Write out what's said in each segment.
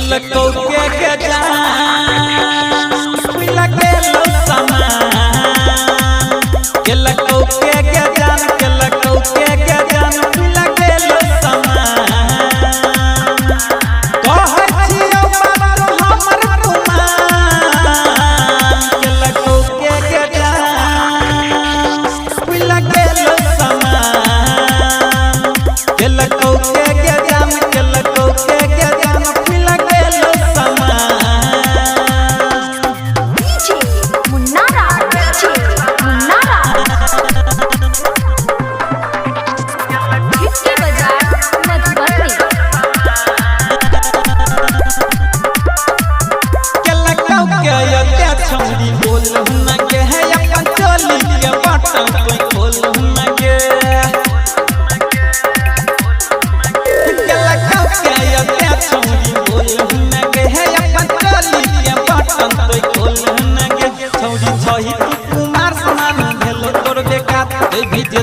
लको के जान पिला के लो समान के लको के जान के लको के जान पिला के लो समान कहै छियो बात हमर तुमान के लको के जान पिला के लो समान के लको के जान के लको के जान पिला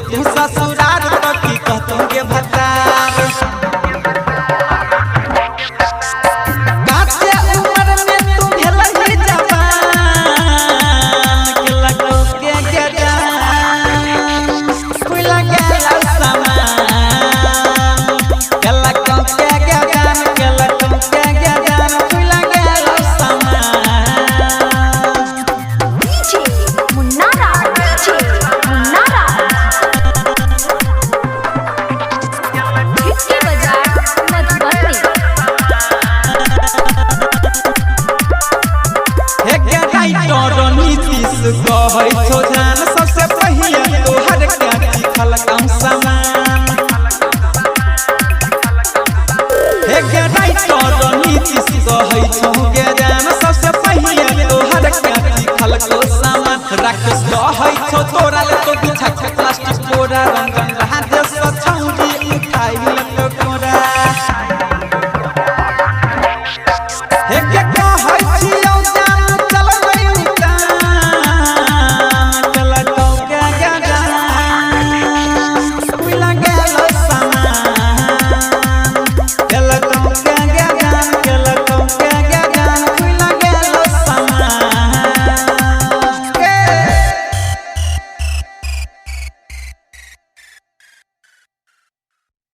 तू ससुरार तो की कहतोगे भतार काचे उम्र में तू भेलही जवान के लको के जान पिला गेला समान के लको के जान के लको के जान पिला गेला समान डीजे मुन्नारा कहै छो जान सबसे पहिले तोहर काटी खलकम समान हे गे राइटर नीतीश कहै छो गे जान सबसे पहिले तोहर काटी खलको समान राकेश कहै छो तोरा ले तो बिछा प्लास्टिक कोरा रंगन रहा देश छौरी उठाई ले तो कोरा